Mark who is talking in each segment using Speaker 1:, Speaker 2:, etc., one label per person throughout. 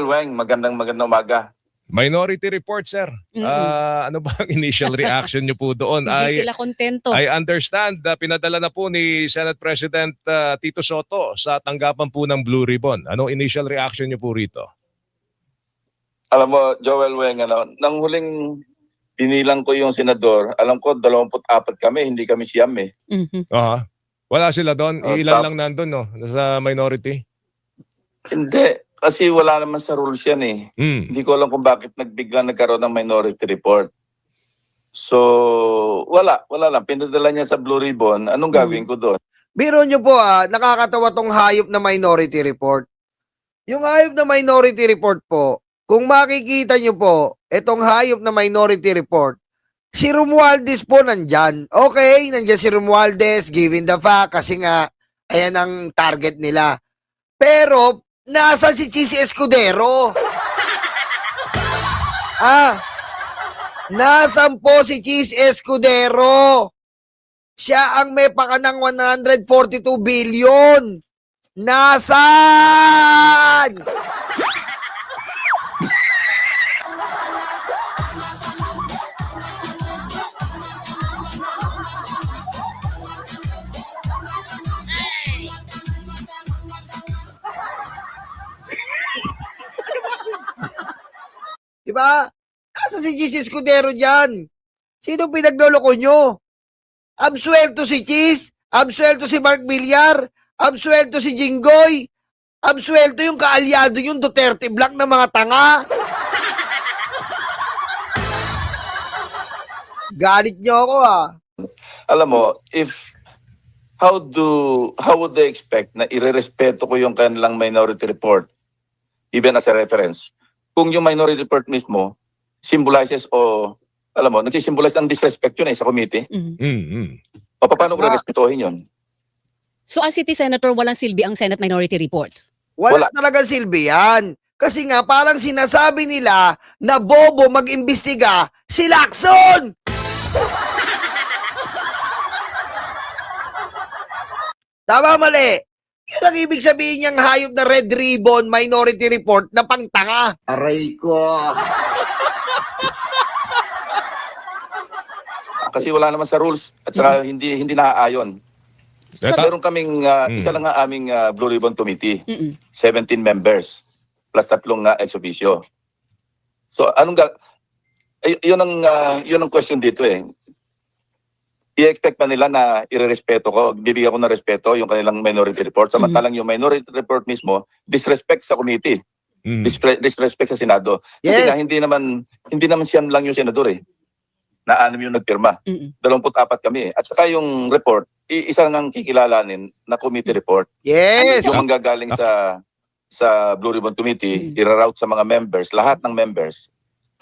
Speaker 1: Joel, Weng, magandang umaga.
Speaker 2: Minority report, sir. Ano ba ang initial reaction niyo po doon?
Speaker 3: Hindi sila kontento.
Speaker 2: I understand na pinadala na po ni Senate President Tito Soto sa tanggapan po ng Blue Ribbon. Anong initial reaction niyo po rito?
Speaker 1: Alam mo, Joel, Weng, nang huling binilang ko yung senador, alam ko 24 kami, hindi kami siyam eh.
Speaker 2: Aha. Wala sila doon?
Speaker 1: Oh,
Speaker 2: Ilan lang nandun, no? Sa minority?
Speaker 1: Hindi, kasi wala naman sa rules yan eh. Hindi ko alam kung bakit nagkaroon ng minority report. So, wala lang. Pinadala niya sa Blue Ribbon, anong gagawin ko doon?
Speaker 4: Biro nyo po nakakatawa tong hayop na minority report. Yung hayop na minority report po, kung makikita nyo po, itong hayop na minority report, si Romualdez po nandyan. Okay, nandyan si Romualdez, given the fact, kasi nga, ayan ang target nila. Pero, nasa si Chis Escudero? Nasaan po si Chis Escudero? Siya ang may pakanang 142 billion. Nasaan? Diba? Nasa si Chis Escudero dyan? Sino pinagloloko nyo? Absuelto si Chis? Absuelto si Mark Villar? Absuelto si Jinggoy? Absuelto yung kaalyado yung Duterte Black na mga tanga? Galit nyo ako
Speaker 1: Alam mo, how would they expect na irerespeto ko yung kanilang minority report, even as a reference? Kung yung minority report mismo symbolizes alam mo, nagsisimbolize ng disrespect yun sa committee. O paano ko respetuhin yun?
Speaker 3: So as city senator, walang silbi ang Senate Minority Report?
Speaker 4: Wala talagang silbi yan. Kasi nga parang sinasabi nila na bobo mag-imbestiga si Lacson! Tama, mali. Yan ang ibig sabihin niyang hayop na red ribbon minority report na pangtanga. Aray ko.
Speaker 1: Kasi wala naman sa rules at saka hindi naaayon. Meron kaming isa lang nga aming Blue Ribbon Committee. 17 members plus 3 ex officio. So yun ang question dito eh. I-expect pa nila na irerespeto ko, bibigyan ko ng respeto yung kanilang minority report. Samantalang yung minority report mismo, disrespect sa committee. Disrespect sa Senado. Kasi nga, hindi naman siyam lang yung senador eh. Na 6 yung nagpirma. 24 kami eh. At saka yung report, isa lang ang kikilalanin na committee report.
Speaker 4: Yes!
Speaker 1: Yung manggagaling sa Blue Ribbon Committee, iraroute sa mga members, lahat ng members.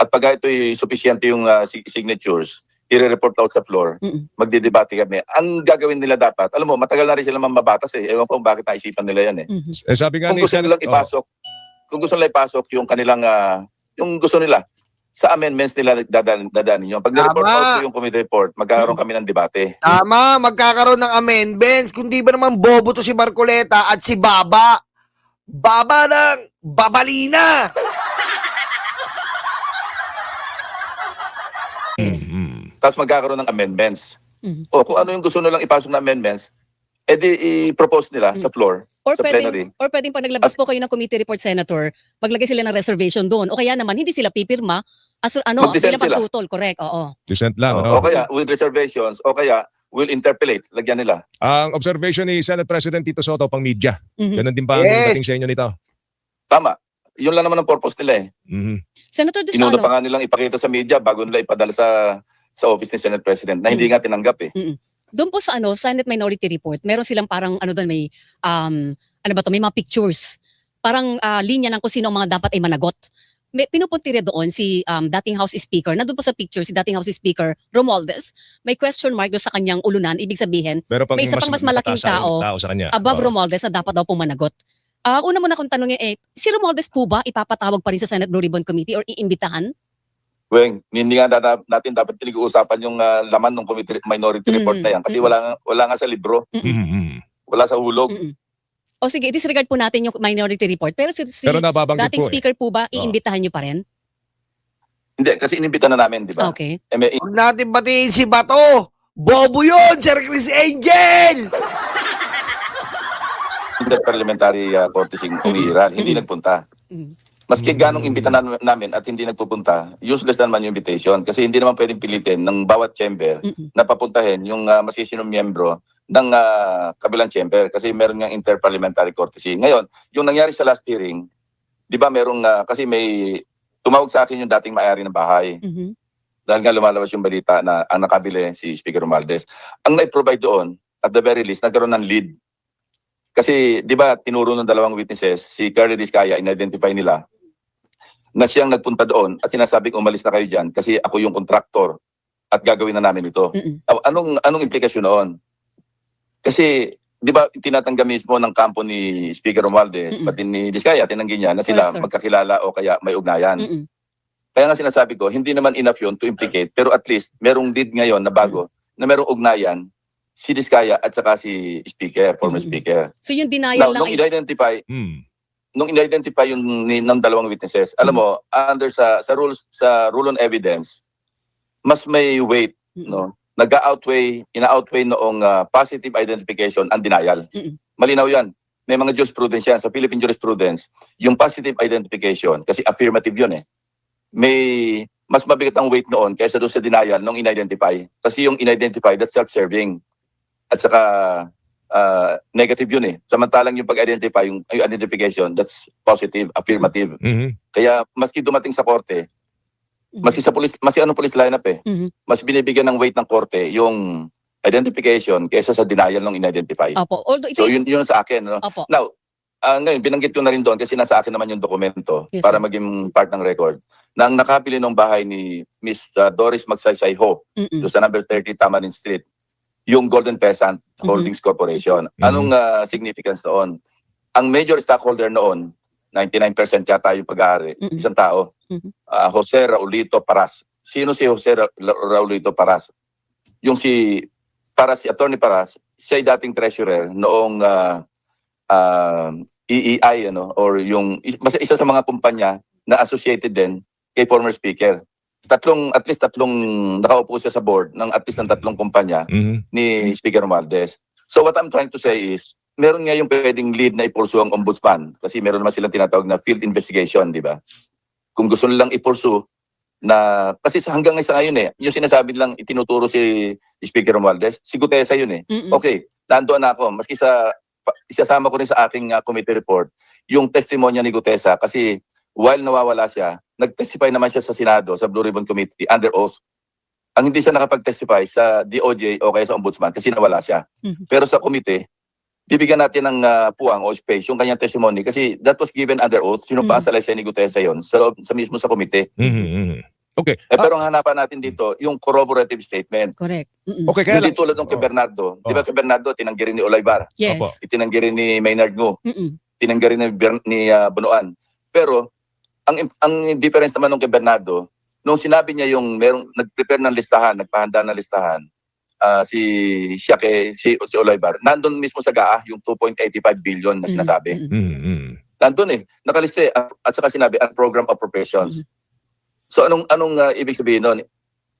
Speaker 1: At pag ito'y sufficiente yung signatures, i-report out sa floor, magdidebate kami. Ang gagawin nila dapat, alam mo, matagal na rin sila mamabatas eh. Ewan ko bakit naisipan nila yan eh.
Speaker 2: Sabi nga
Speaker 1: Kung
Speaker 2: ni
Speaker 1: gusto nilang ipasok, kung gusto nila ipasok yung kanilang, yung gusto nila, sa amendments nila dadanin yun. Pag na-report out ko yung committee report, magkakaroon kami ng debate.
Speaker 4: Tama, magkakaroon ng amendments. Kundi ba naman bobo to si Marcoleta at si Baba? Baba ng Babalina!
Speaker 1: Tapos magkakaroon ng amendments. O kung ano yung gusto nilang ipasok na amendments, edi i-propose nila sa floor, sa plenary.
Speaker 3: Or pwedeng pag naglabas po kayo ng committee report, Senator, maglagay sila ng reservation doon. O kaya naman, hindi sila pipirma,
Speaker 1: Mag-dissent
Speaker 3: bilang
Speaker 1: sila.
Speaker 3: pagtutol, correct? Oo.
Speaker 2: Dissent lang,
Speaker 1: O kaya, with reservations, o kaya, will interpolate, lagyan nila.
Speaker 2: Ang observation ni Senate President Tito Soto pang media. Ganun din ba ang dating sa inyo nito?
Speaker 1: Tama. Yun lang naman ang purpose nila eh.
Speaker 3: Senator
Speaker 1: Inuna pa nga nilang ipakita sa media bago nila ipadala sa office ni Senate President na hindi nga tinanggap eh.
Speaker 3: Doon po sa Senate Minority Report, meron silang parang doon may may mga pictures. Parang linya ng kung sino ang mga dapat ay managot. May pinupuntire doon si dating House Speaker. Nandun po sa picture si dating House Speaker Romualdez. May question mark doon sa kanyang ulunan. Ibig sabihin, may isa pang mas malaking tao
Speaker 2: sa kanya.
Speaker 3: above Romualdez na dapat daw pong managot. Una muna kong tanongin si Romualdez po ba ipapatawag pa rin sa Senate Blue Ribbon Committee or iimbitahan?
Speaker 1: Weng, hindi nga natin dapat pinag-uusapan yung laman ng minority report na yan kasi wala nga sa libro. Wala sa hulog.
Speaker 3: O sige, disregard po natin yung minority report. Pero si
Speaker 2: Pero nababanggit
Speaker 3: dating
Speaker 2: po
Speaker 3: speaker po ba,
Speaker 2: Oo.
Speaker 3: iimbitahan nyo pa rin?
Speaker 1: Hindi, kasi inimbita na namin, di ba?
Speaker 3: Okay.
Speaker 4: Huwag natin batiin si Bato. Bobo yun, Sir Chris Angel!
Speaker 1: Interparliamentary courtesy umiiral, hindi nagpunta.
Speaker 3: Mm.
Speaker 1: Maski ganong imbita namin at hindi nagpupunta, useless naman yung invitation kasi hindi naman pwedeng pilitin ng bawat chamber
Speaker 3: Mm-mm.
Speaker 1: na papuntahin yung masisinong miyembro ng kabilang chamber kasi meron nga interparliamentary courtesy. Ngayon, yung nangyari sa last hearing, di ba merong, kasi may tumawag sa akin yung dating may-ari ng bahay
Speaker 3: Mhm.
Speaker 1: dahil nga lumalabas yung balita na ang nakabili si Speaker Romualdez. Ang na-provide doon, at the very least, nagkaroon ng lead. Kasi, di ba, tinuro ng dalawang witnesses, si Carly Discaya, in-identify nila, na siyang nagpunta doon at sinasabing umalis na kayo dyan kasi ako yung contractor at gagawin na namin ito.
Speaker 3: Mm-mm.
Speaker 1: Anong implikasyon noon? Kasi, di ba, tinatangga mismo ng kampo ni Speaker Romualdez,
Speaker 3: Mm-mm.
Speaker 1: pati ni Discaya, tinanggi niya na sila
Speaker 3: Correct, sir.
Speaker 1: magkakilala o kaya may ugnayan.
Speaker 3: Mm-mm.
Speaker 1: Kaya nga sinasabi ko, hindi naman enough yun to implicate, pero at least merong lead ngayon na bago, na merong ugnayan, si Discaya at saka si Speaker, former
Speaker 3: Mhm.
Speaker 1: Speaker.
Speaker 3: So yung
Speaker 1: Now,
Speaker 3: denial lang
Speaker 1: nung in-identify,
Speaker 2: Mm.
Speaker 1: ng dalawang witnesses, alam mo, under sa rule on evidence, mas may weight, no? Ina-outweigh noong positive identification ang denial.
Speaker 3: Mm-mm.
Speaker 1: Malinaw 'yan. May mga jurisprudence yan sa Philippine jurisprudence, yung positive identification kasi affirmative 'yun eh. May mas mabigat ang weight noon kaysa doon sa denial nung in-identify. Kasi yung in-identify, that's self-serving. At saka negative yun eh. Samantalang yung pag-identify, yung identification, that's positive, affirmative.
Speaker 2: Mhm.
Speaker 1: Kaya maski dumating sa korte, maski anong police lineup eh,
Speaker 3: Mhm.
Speaker 1: mas binibigyan ng weight ng korte yung identification kaysa sa denial ng in-identify.
Speaker 3: Opo. Although ito
Speaker 1: So yun sa akin. No?
Speaker 3: Opo.
Speaker 1: Now, ngayon, binanggit ko na rin doon kasi nasa akin naman yung dokumento
Speaker 3: Yes,
Speaker 1: para
Speaker 3: sir.
Speaker 1: maging part ng record. Na ang nakabili ng bahay ni Miss Doris Magsaysay Ho,
Speaker 3: Mm-mm.
Speaker 1: doon sa number 30 Tamarin Street, yung Golden Peasant Holdings Corporation. Anong significance noon? Ang major stockholder noon, 99% yata yung pag-aari,
Speaker 3: Mm-mm.
Speaker 1: isang tao,
Speaker 3: Mhm.
Speaker 1: Jose Raulito Paras. Sino si Jose Raulito Paras? Yung si Attorney Paras, siya ay dating treasurer noong EEI, or yung basta isa sa mga kumpanya na associated din kay former speaker. At least tatlong nakaupo siya sa board ng at least ng tatlong kumpanya
Speaker 2: Mhm.
Speaker 1: ni Speaker Romualdez. So what I'm trying to say is, meron nga yung pwedeng lead na ipursu ang ombudsman kasi meron naman silang tinatawag na field investigation, di ba? Kung gusto nilang ipursu na, kasi hanggang sa ngayon eh, yung sinasabi lang itinuturo si Speaker Romualdez, si Gutesa yun eh.
Speaker 3: Mm-mm.
Speaker 1: Okay, nandoon na ako. Maski isasama ko rin sa aking committee report yung testimonya ni Gutesa kasi while nawawala siya, nag-testify naman siya sa Senado, sa Blue Ribbon Committee, under oath. Ang hindi siya nakapag-testify sa DOJ o kaya sa Ombudsman kasi nawala siya.
Speaker 3: Mhm.
Speaker 1: Pero sa committee, bibigyan natin ng puwang o space yung kanyang testimony kasi that was given under oath. Sinumpaan sa lisensya ni Gutesa yon sa mismo sa committee.
Speaker 2: Mhm. Mhm. Okay.
Speaker 1: Pero ang hanapan natin dito, yung corroborative statement.
Speaker 3: Correct. Mm-mm.
Speaker 2: Okay, kaya
Speaker 1: Hindi
Speaker 2: lang.
Speaker 1: tulad ng kay Bernardo. Di ba kay Bernardo, tinanggi rin ni Olaybar,
Speaker 3: Yes.
Speaker 2: Opo.
Speaker 1: itinanggi rin ni Maynard Ngu,
Speaker 3: Mm-mm.
Speaker 1: tinanggi rin ni Bunuan. Pero ang difference naman nung kay Bernardo, nung sinabi niya yung nag-prepare ng listahan, nagpahanda ng listahan, si Olaybar, nandun mismo sa GAA yung 2.85 billion na sinasabi.
Speaker 3: Mm-mm.
Speaker 2: Mhm.
Speaker 1: Nandun eh, nakaliste at saka sinabi ang program appropriations. So anong ibig sabihin nun?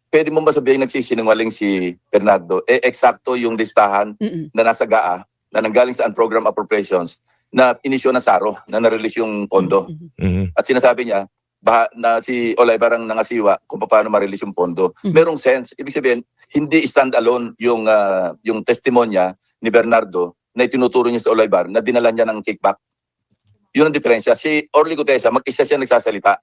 Speaker 1: Pwede mo ba sabihin nagsisinungaling si Bernardo? Eksakto yung listahan
Speaker 3: Mm-mm.
Speaker 1: na nasa GAA na nanggaling sa program appropriations na inisyo ng SARO na na-release yung pondo.
Speaker 3: Mm-mm.
Speaker 2: Mhm.
Speaker 1: At sinasabi niya na si Olaybar ang nangasiwa kung paano ma-release yung pondo.
Speaker 3: Mhm.
Speaker 1: Merong sense. Ibig sabihin, hindi stand-alone yung testimonya ni Bernardo na itinuturo niya sa Olaybar na dinala niya ng kickback. Yun ang diferensya. Si Orly Gutesa, mag-isa siya nagsasalita.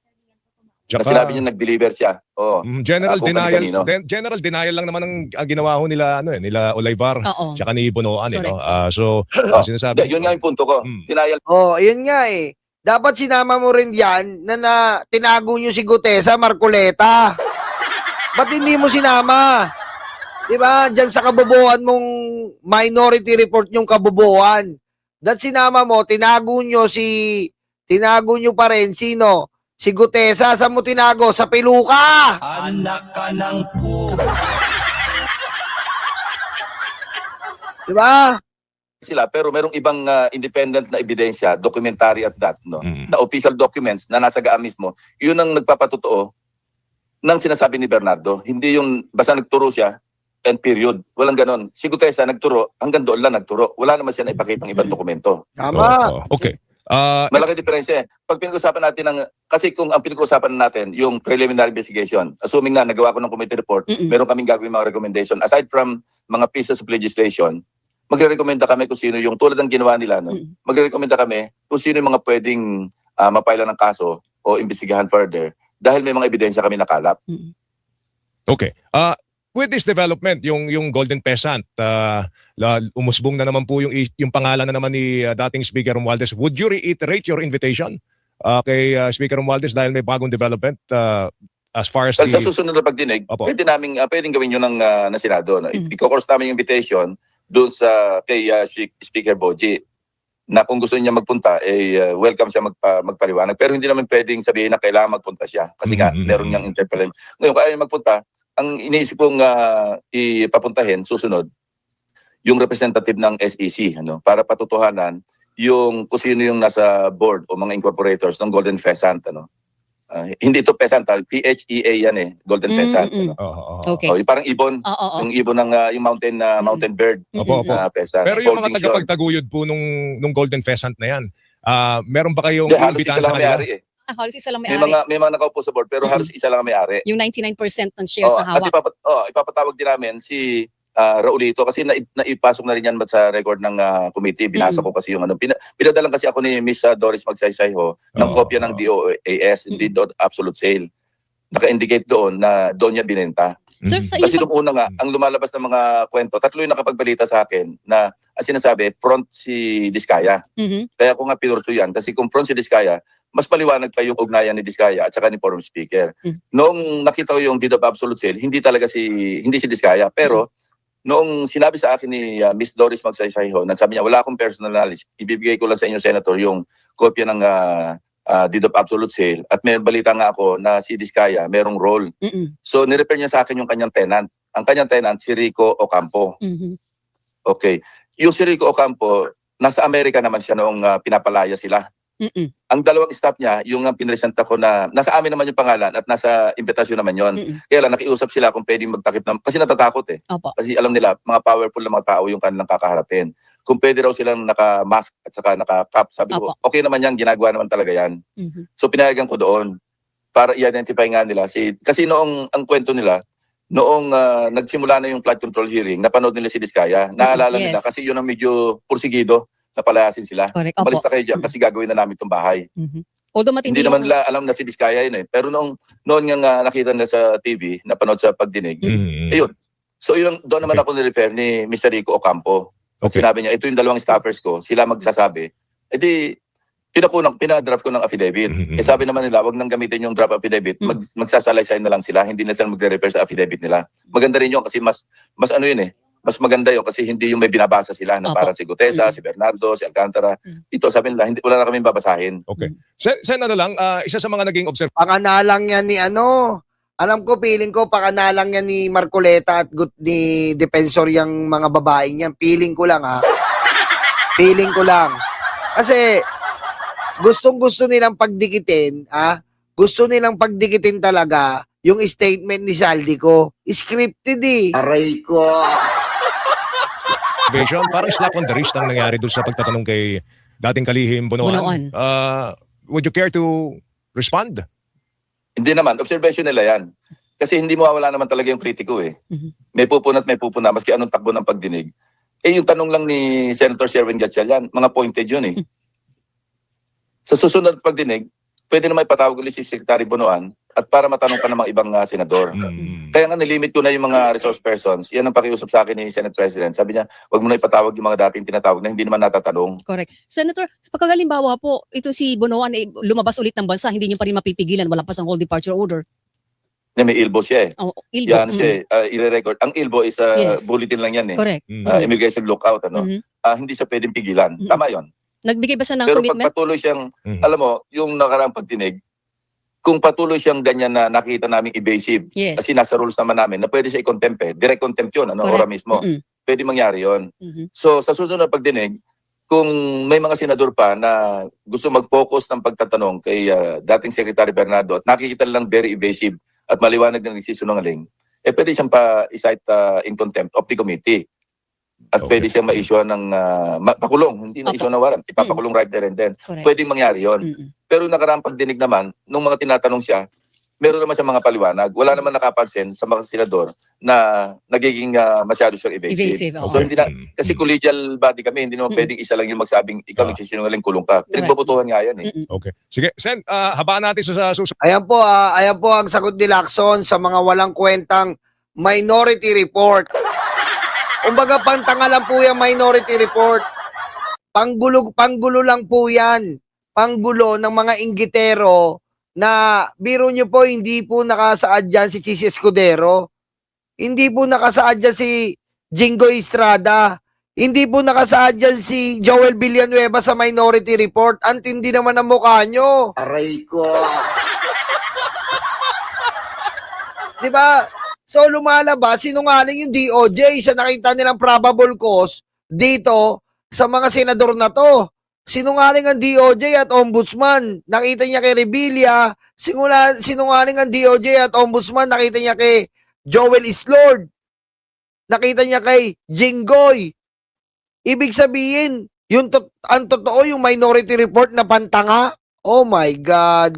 Speaker 1: Na sinabi niya nag-deliver siya. Oo.
Speaker 2: General
Speaker 1: Kung
Speaker 2: denial.
Speaker 1: kanino.
Speaker 2: General denial lang naman ang ginawa ho nila nila Olaybar
Speaker 3: Oo.
Speaker 2: tsaka ni Bunoan
Speaker 3: Correct.
Speaker 2: So sinasabi
Speaker 1: Yun nga yung punto ko.
Speaker 2: Mm.
Speaker 1: Denial.
Speaker 4: Oh, yun nga eh. Dapat sinama mo rin yan na tinago nyo si Gutesa Marcoleta. Ba't hindi mo sinama? Di ba? Diyan sa kabobohan mong minority report yung kabobohan. That sinama mo, tinago nyo pa rin, sino? Si Gutesa, saan mo tinago? Sa Piluka!
Speaker 5: Anak ka ng po.
Speaker 4: Di ba?
Speaker 1: sila pero merong ibang independent na ebidensya, documentary at that, no?
Speaker 2: Mm.
Speaker 1: Na official documents na nasa GAA mismo, yun ang nagpapatotoo ng sinasabi ni Bernardo. Hindi yung basta nagturo siya and period. Walang ganon. Si Gutesa nagturo, hanggang doon lang nagturo. Wala naman siya na ipakitang ibang dokumento.
Speaker 4: Tama.
Speaker 2: Okay.
Speaker 1: Malaki diferensya. Pag pinag-usapan natin kasi kung ang pinag-usapan natin yung preliminary investigation, assuming na nagawa ko ng committee report, meron kaming gagawin mga recommendation. Aside from mga pieces of legislation, magre-recommenda kami kung sino yung tulad ng ginawa nila, no? Magre-recommenda kami kung sino yung mga pwedeng mapaila ng kaso o imbestigahan further dahil may mga ebidensya kami nakalap.
Speaker 2: Okay. With this development, yung Golden Peasant, umusbong na naman po yung pangalan na naman ni dating Speaker Romualdez. Would you reiterate your invitation kay Speaker Romualdez dahil may bagong development as far as
Speaker 1: Sa susunod na pagdinig,
Speaker 2: Opo.
Speaker 1: pwedeng gawin yun ng Senado. No? I-course namin yung invitation doon kay Speaker Boji na kung gusto niya magpunta, welcome siya magpaliwanag. Pero hindi naman pwedeng sabihin na kailangan magpunta siya kasi nga meron niyang interpellation. Ngayon, kaya magpunta, ang iniisip kong ipapuntahin susunod yung representative ng SEC para patutuhanan yung kung sino yung nasa board o mga incorporators ng Golden Pheasant hindi ito pheasant, PHEA yan Golden Pheasant.
Speaker 3: Okay.
Speaker 1: Yung parang ibon, yung ibon ng yung mountain bird.
Speaker 2: Opo.
Speaker 1: Pheasant.
Speaker 2: Pero yung mga
Speaker 1: Holdings yun.
Speaker 2: tagapagtaguyod po nung Golden Pheasant na yan, meron ba kayong
Speaker 1: Hindi, halos
Speaker 2: imbitahan
Speaker 1: isa
Speaker 2: sa
Speaker 1: lang
Speaker 2: kanila?
Speaker 1: may-ari
Speaker 3: Halos isa lang
Speaker 1: May
Speaker 3: may-ari.
Speaker 1: mga nakaupo sa board pero halos isa lang ang may-ari.
Speaker 3: Yung 99% ng shares na
Speaker 1: At
Speaker 3: hawak.
Speaker 1: ipapatawag din namin si Raulito kasi naipasok na rin yan sa record ng committee. Binasa ko kasi yung pinadalan kasi ako ni Miss Doris Magsaysayho ng kopya ng DOAS, hindi absolute sale. Naka-indicate doon na doon niya binenta.
Speaker 3: Sir, sa
Speaker 1: Kasi
Speaker 3: iyo
Speaker 1: nung una nga, ang lumalabas ng mga kwento, tatlo yung nakapagbalita sa akin na ang sinasabi, front si Diskaya. Kaya ako nga pinurso yan kasi kung front si Diskaya, mas paliwanag pa yung ugnayan ni Diskaya at saka ni Forum Speaker. Noong nakita ko yung deed of absolute sale, hindi si Diskaya. Pero noong sinabi sa akin ni Miss Doris Magsaysayho, sabi niya, wala akong personal knowledge, ibibigay ko lang sa inyo, Senator, yung kopya ng deed of absolute sale. At may balita nga ako na si Diskaya merong role. So nirefer niya sa akin yung kanyang tenant. Ang kanyang tenant, si Rico Ocampo. Okay. Yung si Rico Ocampo, nasa Amerika naman siya noong pinapalaya sila. Ang dalawang staff niya, yung pinresenta ko na nasa amin naman yung pangalan at nasa imbitasyon naman yon. Kaya lang nakiusap sila kung pwedeng magtakip kasi natatakot
Speaker 3: Opo.
Speaker 1: Kasi alam nila, mga powerful na mga tao yung kanilang kakaharapin. Kung pwede raw silang naka-mask at saka naka-cap, sabi ko, okay naman yan, ginagawa naman talaga yan. So pinayagan ko doon para i-identify nga nila. Kasi noong ang kwento nila, noong nagsimula na yung flood control hearing, napanood nila si Diskaya. Naalala nila kasi yun ang medyo pursigido na palayasin sila.
Speaker 3: Correct.
Speaker 1: Umalis na kayo dyan kasi gagawin na namin itong bahay.
Speaker 3: Although matindi
Speaker 1: Hindi naman nila alam na si Diskaya yun Pero noon nga nakita nila sa TV, napanood sa pagdinig, ayun. So yun, doon naman ako nirefer ni Mr. Rico Ocampo.
Speaker 2: Okay.
Speaker 1: Sinabi niya, ito yung dalawang staffers ko, sila magsasabi. Pinadraft ko ng affidavit. Sabi naman nila, wag nang gamitin yung draft affidavit, magsasalaysay na lang sila, hindi na sila magre-refer sa affidavit nila. Maganda rin yun kasi mas ano yun mas maganda yun kasi hindi yung may binabasa sila na parang si Gutesa, si Bernardo, si Alcantara. Ito sabi nila, wala na kami babasahin.
Speaker 2: Okay. Sen, isa sa mga naging
Speaker 4: Pakanalang yan ni alam ko, feeling ko, pakanalang yan ni Marcoleta at ni Defensor yung mga babaeng yan. Feeling ko lang, ha? Feeling ko lang. Kasi, gustong-gusto nilang pagdikitin, gusto nilang pagdikitin talaga yung statement ni Saldico. Scripted Aray ko.
Speaker 2: observation, parang slap on the wrist ang nangyari doon sa pagtatanong kay dating kalihim Bunoan. Would you care to respond?
Speaker 1: Hindi naman, observation nila yan. Kasi hindi mawawala naman talaga yung kritiko May pupuna at may pupuna, maski anong takbo ng pagdinig. Yung tanong lang ni Senator Sherwin Gatchalian yan, mga pointed yun Sa susunod pagdinig, pwede naman ipatawag ulit si Secretary Bunoan at para matanong pa ng mga ibang senador. Kaya nga nilimit ko na yung mga resource persons. Yan ang pakiusap sa akin ni Senate President. Sabi niya, wag mo na ipatawag yung mga dating tinatawag na hindi naman natatanong.
Speaker 3: Correct. Senator, pagkagalimbawa po, ito si Bunoan lumabas ulit ng bansa, hindi niyo pa rin mapipigilan, wala pa sang whole departure order.
Speaker 1: May ILBO siya
Speaker 3: ILBO.
Speaker 1: Yan siya i-record. Ang ILBO is bulletin lang yan
Speaker 3: Correct.
Speaker 1: Immigration lookout. Hindi siya pwedeng pigilan. Tama yon.
Speaker 3: Nagbigay ba siya ng
Speaker 1: Pero
Speaker 3: commitment?
Speaker 1: pag patuloy siyang, alam mo, yung nakaraang pagdinig, kung patuloy siyang ganyan na nakita namin evasive, kasi nasa rules naman namin na pwede siya i-contempt direct contempt yun, ora mismo. pwede mangyari yon.
Speaker 3: Mhm.
Speaker 1: So sa susunod na pagdinig, kung may mga senador pa na gusto mag-focus ng pagtatanong kay dating Secretary Bernardo at nakikita lang very evasive at maliwanag na nagsisinungaling, pwede siyang pa-cite in contempt of the committee. At
Speaker 2: Okay.
Speaker 1: pwede siyang ma-issue ng pakulong, hindi na-issue ng warrant, ipapakulong right there and then.
Speaker 3: Correct.
Speaker 1: Pwedeng mangyari yon.
Speaker 3: Mm-mm.
Speaker 1: Pero nakaraang pagdinig naman, nung mga tinatanong siya, meron naman siya mga paliwanag. Wala naman nakapansin sa mga senador na nagiging masyado siyang evasive.
Speaker 3: Evasive, oo.
Speaker 1: So hindi na, kasi collegial body kami, hindi naman
Speaker 3: Mm.
Speaker 1: pwedeng isa lang yung magsabing ikaw
Speaker 2: Ah.
Speaker 1: nagsisinungaling, kulong ka. Pinagbubutuhan nga yan eh.
Speaker 3: Mm-mm.
Speaker 2: Okay. Sige, Sen, habaan natin sa susunod.
Speaker 4: Ayan po ang sagot ni Lacson sa mga walang kwentang minority report. Kumbaga pantanga lang po yung minority report. Panggulo lang po yan. Panggulo ng mga inggitero na biro nyo po hindi po nakasaad dyan si Chis Escudero. Hindi po nakasaad dyan si Jingo Estrada. Hindi po nakasaad dyan si Joel Villanueva sa minority report. Ang tindi naman ang mukha nyo.
Speaker 5: Aray ko.
Speaker 4: Di ba? So lumalabas, sinungaling yung DOJ sa nakita nilang probable cause dito sa mga senador na to. Sinungaling ang DOJ at Ombudsman. Nakita niya kay Revilla. Sinungaling ang DOJ at Ombudsman. Nakita niya kay Joel Islord. Nakita niya kay Jinggoy. Ibig sabihin, ang totoo yung minority report na pantanga. Oh my God.